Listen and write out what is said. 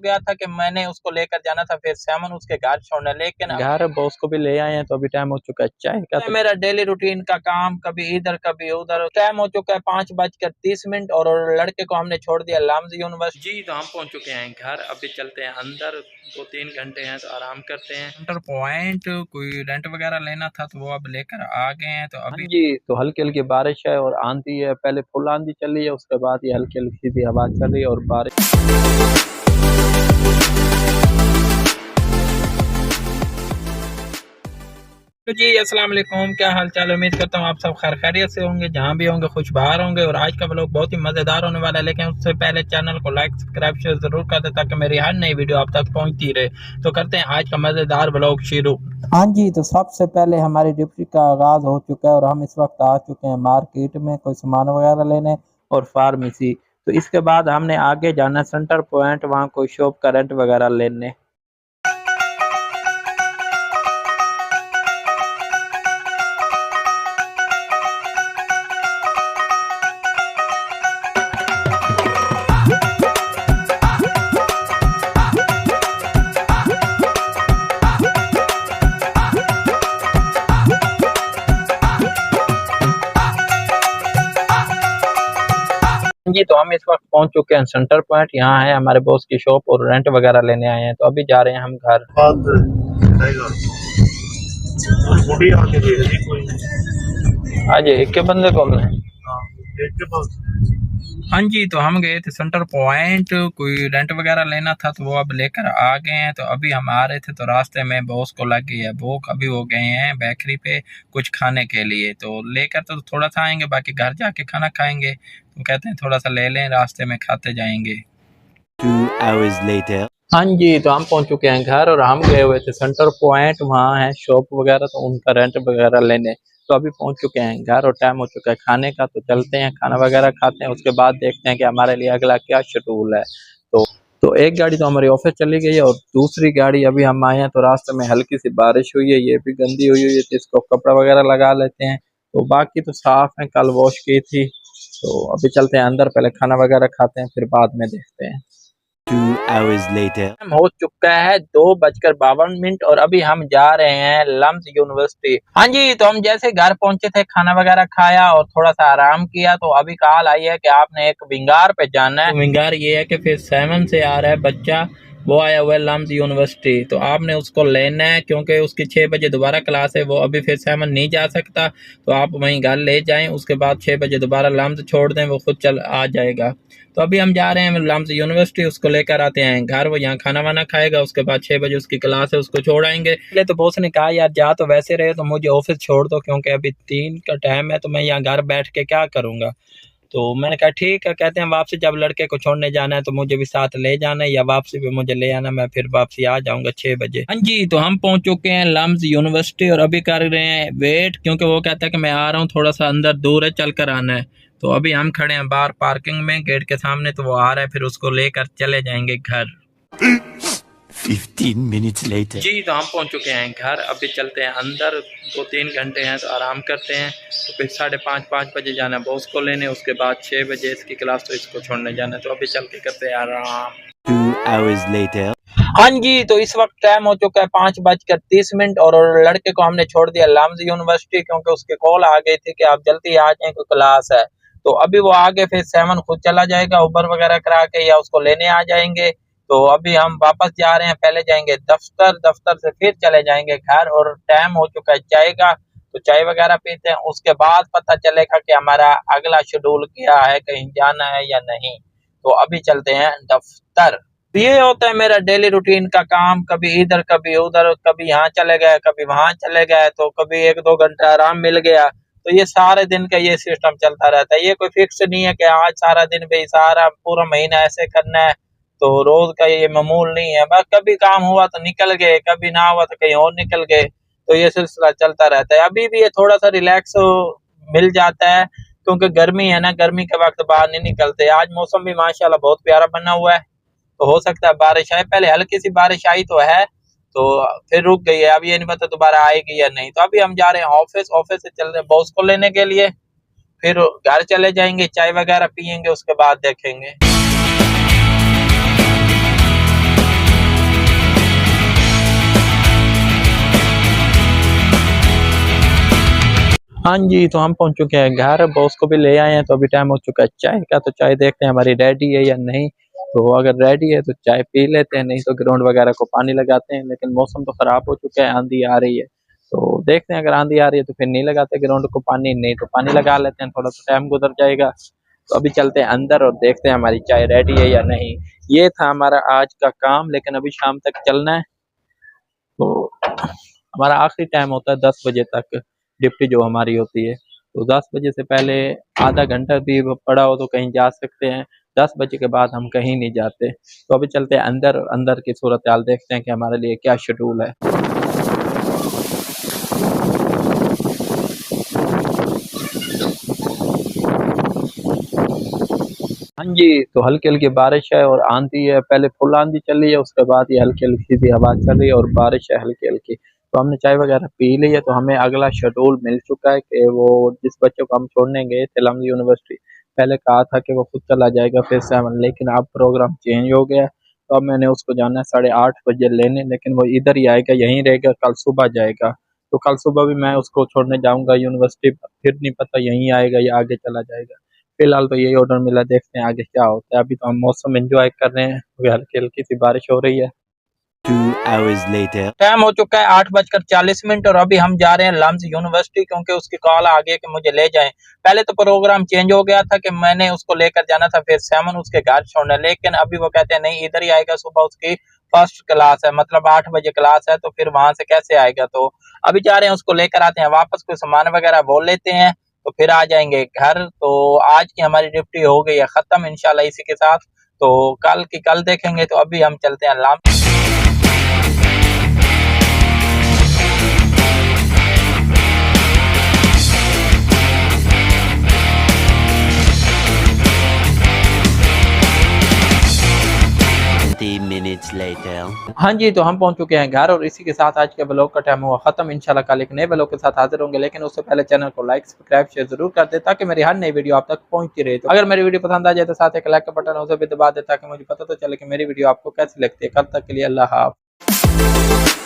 गया था कि मैंने उसको लेकर जाना था फिर सेवन उसके घर छोड़ने, लेकिन घर बॉस को भी ले आए हैं तो अभी टाइम हो चुका है चाय का। तो मेरा डेली रूटीन का काम कभी इधर कभी उधर। टाइम हो चुका है 5:30 और लड़के को हमने छोड़ दिया लम्स यूनिवर्सिटी। जी तो हम पहुंच चुके हैं घर, अभी चलते हैं अंदर, 2-3 घंटे हैं तो आराम करते हैं। सेंटर पॉइंट कोई रेंट वगैरह लेना था तो वो अब लेकर आ गए हैं। तो अभी जी तो हल्की हल्की बारिश है और आंधी है, पहले फुल आंधी चल रही है, उसके बाद ये हल्की हल्की सी हवा चल रही है और बारिश। तो जी अस्सलाम वालेकुम, क्या हाल चाल। उम्मीद करता हूँ आप सब खैर खैरियत से होंगे, जहाँ भी होंगे खुश बाहर होंगे। और आज का व्लॉग बहुत ही मज़ेदार होने वाला है, लेकिन उससे पहले चैनल को लाइक सब्सक्राइब शेयर जरूर कर दें ताकि मेरी हर नई वीडियो आप तक पहुँचती रहे। तो करते हैं आज का मज़ेदार व्लॉग शुरू। हाँ जी, तो सबसे पहले हमारी ड्यूटी का आगाज़ हो चुका है और हम इस वक्त आ चुके हैं मार्केट में कोई सामान वगैरह लेने और फार्मेसी। तो इसके बाद हमने आगे जाना सेंटर पॉइंट, वहाँ कोई शॉप का रेंट वगैरह लेने। जी तो हम इस वक्त पहुंच चुके हैं सेंटर पॉइंट, यहाँ है हमारे बॉस की शॉप और रेंट वगैरह लेने आए हैं। तो अभी जा रहे हैं हम घर। आज एक के बंदे को हाँ जी तो हम गए थे सेंटर पॉइंट, कोई रेंट वगैरह लेना था तो वो अब लेकर आ गए हैं। तो अभी हम आ रहे थे तो रास्ते में बॉस को लग गई है भूख, अभी वो गए हैं बेकरी पे कुछ खाने के लिए। तो लेकर तो थोड़ा सा आएंगे, बाकी घर जाके खाना खाएंगे। तो कहते हैं थोड़ा सा ले लें, रास्ते में खाते जाएंगे। 2 hours later. हाँ जी तो हम पहुंच चुके हैं घर और हम गए हुए थे सेंटर पॉइंट, वहाँ है शॉप वगैरह तो उनका रेंट वगैरह लेने। तो अभी पहुंच चुके हैं घर और टाइम हो चुका है खाने का। तो चलते हैं खाना वगैरह खाते हैं, उसके बाद देखते हैं कि हमारे लिए अगला क्या शेड्यूल है। तो एक गाड़ी तो हमारी ऑफिस चली गई है और दूसरी गाड़ी अभी हम आए हैं तो रास्ते में हल्की सी बारिश हुई है, ये भी गंदी हुई है तो इसको कपड़ा वगैरह लगा लेते हैं। तो बाकी तो साफ है, कल वॉश की थी। तो अभी चलते हैं अंदर, पहले खाना वगैरह खाते हैं फिर बाद में देखते हैं। 2 hours later. हो चुका है 2:52 और अभी हम जा रहे हैं लम्स यूनिवर्सिटी। हाँ जी तो हम जैसे घर पहुंचे थे, खाना वगैरह खाया और थोड़ा सा आराम किया। तो अभी कॉल आई है कि आपने एक विंगार पे जाना है। तो विंगार ये है कि फिर 7 से आ रहा है बच्चा, वो आया हुआ है लम्स यूनिवर्सिटी। तो आपने उसको लेना है क्योंकि उसकी 6 बजे दोबारा क्लास है, वो अभी फिर 7 नहीं जा सकता। तो आप वहीं घर ले जाएं, उसके बाद 6 बजे दोबारा लम्स छोड़ दें, वो खुद चल आ जाएगा। तो अभी हम जा रहे हैं लम्स यूनिवर्सिटी, उसको लेकर आते हैं घर, वो यहाँ खाना वाना खाएगा, उसके बाद 6 बजे उसकी क्लास है, उसको छोड़ आएंगे। पहले तो बॉस ने कहा यार जा तो वैसे रहे तो मुझे ऑफिस छोड़ दो क्योंकि अभी 3 का टाइम है तो मैं यहाँ घर बैठ के क्या करूँगा। तो मैंने कहा ठीक है, कहते हैं वापसी जब लड़के को छोड़ने जाना है तो मुझे भी साथ ले जाना है या वापसी पे मुझे ले आना, मैं फिर वापसी आ जाऊंगा 6 बजे। हाँ जी तो हम पहुंच चुके हैं लम्स यूनिवर्सिटी और अभी कर रहे हैं वेट, क्योंकि वो कहता है कि मैं आ रहा हूँ, थोड़ा सा अंदर दूर है, चल कर आना है। तो अभी हम खड़े हैं बाहर पार्किंग में गेट के सामने, तो वो आ रहा है, फिर उसको लेकर चले जाएंगे घर। 15 minutes later. जी तो हम पहुंच चुके हैं घर, अभी चलते हैं अंदर, 2-3 घंटे हैं तो आराम करते हैं। तो फिर 5:30 बजे जाना है बॉस को लेने, उसके बाद 6 बजे इसकी क्लास, तो इसको छोड़ने जाना है। तो अभी चल के करते हैं आराम। 2 hours later. हाँ जी तो इस वक्त टाइम हो चुका है 5:30 और लड़के को हमने छोड़ दिया लम्स यूनिवर्सिटी क्योंकि उसके कॉल आ गई थी कि आप जल्दी आ जाएं, कोई क्लास है। तो अभी वो आगे फिर 7 खुद चला जाएगा उबर वगैरह करा के या उसको लेने आ जाएंगे। तो अभी हम वापस जा रहे हैं, पहले जाएंगे दफ्तर से फिर चले जाएंगे घर और टाइम हो चुका है चाय का। तो चाय वगैरह पीते हैं, उसके बाद पता चलेगा कि हमारा अगला शेड्यूल क्या है, कहीं जाना है या नहीं। तो अभी चलते हैं दफ्तर। ये होता है मेरा डेली रूटीन का काम, कभी इधर कभी उधर, कभी यहाँ चले गए कभी वहां चले गए, तो कभी 1-2 घंटा आराम मिल गया। तो ये सारे दिन का ये सिस्टम चलता रहता है, ये कोई फिक्स नहीं है कि आज सारा दिन भाई सारा पूरा महीना ऐसे करना है। तो रोज का ये मामूल नहीं है, बस कभी काम हुआ तो निकल गए, कभी ना हुआ तो कहीं और निकल गए। तो ये सिलसिला चलता रहता है। अभी भी ये थोड़ा सा रिलैक्स मिल जाता है क्योंकि गर्मी है ना, गर्मी के वक्त बाहर नहीं निकलते। आज मौसम भी माशाल्लाह बहुत प्यारा बना हुआ है, तो हो सकता है बारिश आए। पहले हल्की सी बारिश आई तो है, तो फिर रुक गई है, अब ये नहीं पता दोबारा आएगी या नहीं। तो अभी हम जा रहे हैं ऑफिस से चल रहे हैं बॉस को लेने के लिए, फिर घर चले जाएंगे, चाय वगैरह पियेंगे, उसके बाद देखेंगे। हाँ जी, तो हम पहुँच चुके हैं घर, बॉस को भी ले आए हैं, तो अभी टाइम हो चुका है चाय का, तो चाय देखते हैं हमारी रेडी है या नहीं। तो अगर रेडी है तो चाय पी लेते हैं, नहीं तो ग्राउंड वगैरह को पानी लगाते हैं, लेकिन मौसम तो खराब हो चुका है, आंधी आ रही है। तो देखते हैं, अगर आंधी आ रही है तो फिर नहीं लगाते ग्राउंड को पानी, नहीं तो पानी लगा लेते हैं, थोड़ा सा टाइम गुजर जाएगा। तो अभी चलते हैं अंदर और देखते हैं हमारी चाय रेडी है या नहीं। ये था हमारा आज का काम, लेकिन अभी शाम तक चलना है। तो हमारा आखिरी टाइम होता है 10 बजे तक, डिप्टी जो हमारी होती है। तो 10 बजे से पहले आधा घंटा भी पड़ा हो तो कहीं जा सकते हैं, 10 बजे के बाद हम कहीं नहीं जाते। तो अभी चलते हैं अंदर, अंदर की सूरत हाल देखते हैं कि हमारे लिए क्या शेड्यूल है। हाँ जी, तो हल्की-हल्की बारिश है और आंधी है, पहले फुल आंधी चल रही है, उसके बाद ये हल्की-हल्की सी हवा चल रही है और बारिश है हल्की-हल्की। तो हमने चाय वगैरह पी ली है, तो हमें अगला शेड्यूल मिल चुका है कि वो जिस बच्चे को हम छोड़ने गए थे लम्बी यूनिवर्सिटी, पहले कहा था कि वो खुद चला जाएगा फिर 7, लेकिन अब प्रोग्राम चेंज हो गया है। तो अब मैंने उसको जाना है 8:30 बजे लेने, लेकिन वो इधर ही आएगा, यहीं रहेगा, कल सुबह जाएगा। तो कल सुबह भी मैं उसको छोड़ने जाऊँगा यूनिवर्सिटी, फिर नहीं पता यहीं आएगा या आगे चला जाएगा। फिलहाल तो यही ऑर्डर मिला, देखते हैं आगे क्या होता है। अभी तो हम मौसम एंजॉय कर रहे हैं, अभी हल्की-हल्की सी बारिश हो रही है। 2 hours later. टाइम हो चुका है 8:40 और अभी हम जा रहे हैं लम्स यूनिवर्सिटी, क्योंकि उसकी कॉल आ गई कि मुझे ले जाएं। पहले तो प्रोग्राम चेंज हो गया था कि मैंने उसको लेकर जाना था फिर 7 उसके घर छोड़ने, लेकिन अभी वो कहते हैं नहीं इधर ही आएगा, सुबह उसकी फर्स्ट क्लास है, मतलब 8 बजे क्लास है, तो फिर वहां से कैसे आएगा। तो अभी जा रहे हैं, उसको लेकर आते हैं वापस, कोई सामान वगैरह बोल लेते हैं, तो फिर आ जाएंगे घर। तो आज की हमारी ड्यूटी हो गई है खत्म इंशाल्लाह इसी के साथ। तो कल की कल देखेंगे। तो अभी हम चलते हैं लम्स। minutes later. हाँ जी, तो हम पहुंच चुके हैं घर और इसी के साथ आज के ब्लॉग का टाइम हुआ खत्म। इंशाल्लाह कल एक नए ब्लॉग के साथ हाजिर होंगे, लेकिन उससे पहले चैनल को लाइक, सब्सक्राइब, शेयर जरूर कर दे ताकि मेरी हर नई वीडियो आप तक पहुंचती रहे। तो अगर मेरी वीडियो पसंद आ जाए तो साथ एक लाइक का बटन उसे भी दबा दे ताकि मुझे पता तो चले कि मेरी वीडियो आपको कैसी लगती है। कल तक के लिए अल्लाह हाफ़िज़।